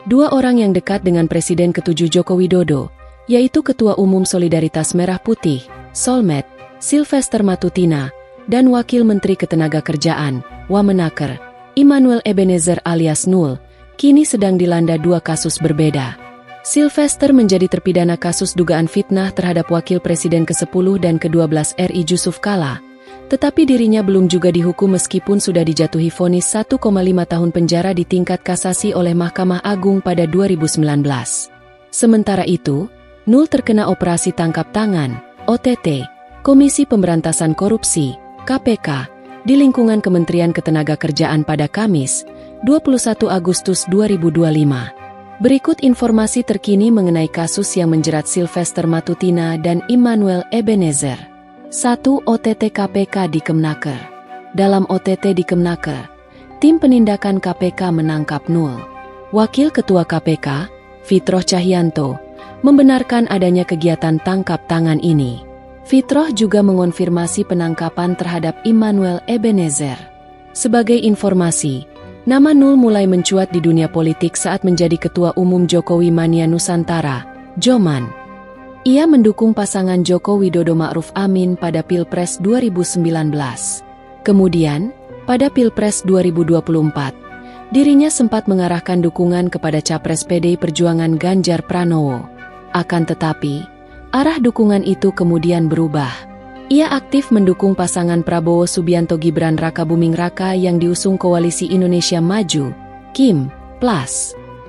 Dua orang yang dekat dengan Presiden ke-7 Joko Widodo, yaitu Ketua Umum Solidaritas Merah Putih, Solmed, Sylvester Matutina, dan Wakil Menteri Ketenagakerjaan, Wamenaker, Immanuel Ebenezer alias Nul, kini sedang dilanda dua kasus berbeda. Sylvester menjadi terpidana kasus dugaan fitnah terhadap Wakil Presiden ke-10 dan ke-12 RI Jusuf Kalla, tetapi dirinya belum juga dihukum meskipun sudah dijatuhi vonis 1,5 tahun penjara di tingkat kasasi oleh Mahkamah Agung pada 2019. Sementara itu, Nul terkena operasi tangkap tangan, OTT, Komisi Pemberantasan Korupsi, KPK, di lingkungan Kementerian Ketenagakerjaan pada Kamis, 21 Agustus 2025. Berikut informasi terkini mengenai kasus yang menjerat Sylvester Matutina dan Immanuel Ebenezer. 1. OTT KPK di Kemnaker. Dalam OTT di Kemnaker, tim penindakan KPK menangkap Nul. Wakil Ketua KPK, Fitroh Cahyanto, membenarkan adanya kegiatan tangkap tangan ini. Fitroh juga mengonfirmasi penangkapan terhadap Immanuel Ebenezer. Sebagai informasi, nama Nul mulai mencuat di dunia politik saat menjadi Ketua Umum Jokowi Mania Nusantara, Joman. Ia mendukung pasangan Joko Widodo Ma'ruf Amin pada Pilpres 2019. Kemudian, pada Pilpres 2024, dirinya sempat mengarahkan dukungan kepada Capres PDI Perjuangan Ganjar Pranowo. Akan tetapi, arah dukungan itu kemudian berubah. Ia aktif mendukung pasangan Prabowo Subianto Gibran Raka Buming Raka yang diusung Koalisi Indonesia Maju, KIM+.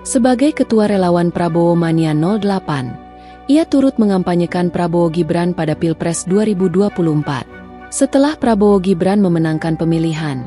Sebagai Ketua Relawan Prabowo Mania 08, ia turut mengampanyekan Prabowo Gibran pada Pilpres 2024. Setelah Prabowo Gibran memenangkan pemilihan,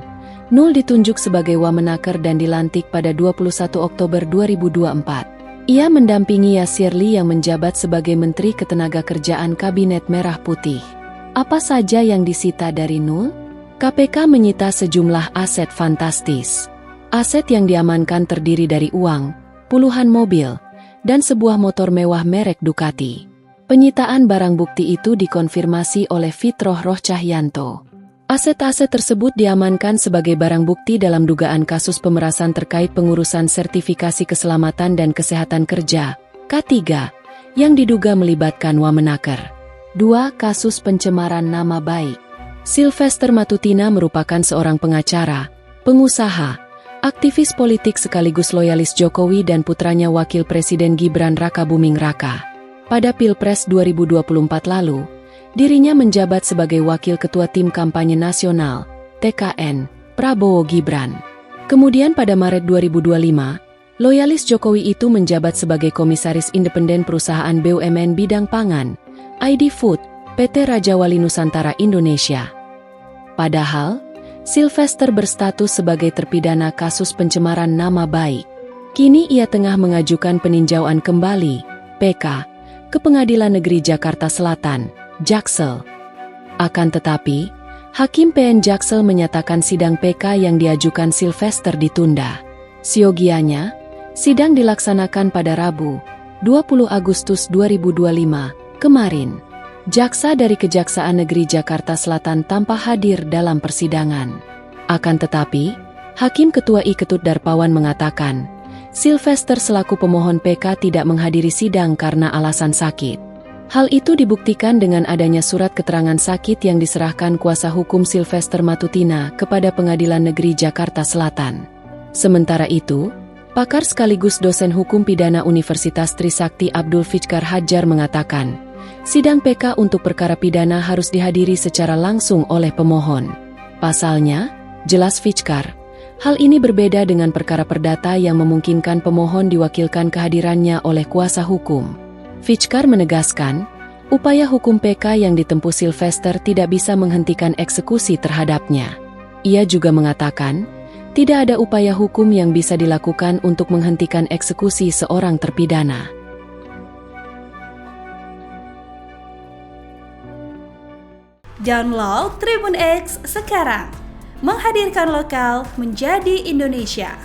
Nul ditunjuk sebagai Wamenaker dan dilantik pada 21 Oktober 2024. Ia mendampingi Yasirli yang menjabat sebagai Menteri Ketenagakerjaan Kabinet Merah Putih. Apa saja yang disita dari Nul? KPK menyita sejumlah aset fantastis. Aset yang diamankan terdiri dari uang, puluhan mobil, dan sebuah motor mewah merek Ducati. Penyitaan barang bukti itu dikonfirmasi oleh Fitroh Cahyanto. Aset-aset tersebut diamankan sebagai barang bukti dalam dugaan kasus pemerasan terkait pengurusan sertifikasi keselamatan dan kesehatan kerja, K3, yang diduga melibatkan Wamenaker. 2. Kasus pencemaran nama baik. Sylvester Matutina merupakan seorang pengacara, pengusaha, aktivis politik sekaligus loyalis Jokowi dan putranya Wakil Presiden Gibran Raka Buming Raka. Pada Pilpres 2024 lalu, dirinya menjabat sebagai Wakil Ketua Tim Kampanye Nasional, TKN, Prabowo Gibran. Kemudian pada Maret 2025, loyalis Jokowi itu menjabat sebagai Komisaris Independen Perusahaan BUMN Bidang Pangan, ID Food, PT Raja Wali Nusantara Indonesia. Padahal, Sylvester berstatus sebagai terpidana kasus pencemaran nama baik. Kini ia tengah mengajukan peninjauan kembali, PK, ke Pengadilan Negeri Jakarta Selatan, Jaksel. Akan tetapi, Hakim PN Jaksel menyatakan sidang PK yang diajukan Sylvester ditunda. Siogianya, sidang dilaksanakan pada Rabu, 20 Agustus 2025, kemarin. Jaksa dari Kejaksaan Negeri Jakarta Selatan tanpa hadir dalam persidangan. Akan tetapi, Hakim Ketua I Ketut Darpawan mengatakan, Sylvester selaku pemohon PK tidak menghadiri sidang karena alasan sakit. Hal itu dibuktikan dengan adanya surat keterangan sakit yang diserahkan kuasa hukum Sylvester Matutina kepada Pengadilan Negeri Jakarta Selatan. Sementara itu, pakar sekaligus dosen hukum pidana Universitas Trisakti Abdul Fichkar Hadjar mengatakan, sidang PK untuk perkara pidana harus dihadiri secara langsung oleh pemohon. Pasalnya, jelas Fichkar, hal ini berbeda dengan perkara perdata yang memungkinkan pemohon diwakilkan kehadirannya oleh kuasa hukum. Fichkar menegaskan, upaya hukum PK yang ditempuh Sylvester tidak bisa menghentikan eksekusi terhadapnya. Ia juga mengatakan, tidak ada upaya hukum yang bisa dilakukan untuk menghentikan eksekusi seorang terpidana. Download Tribun X sekarang, menghadirkan lokal menjadi Indonesia.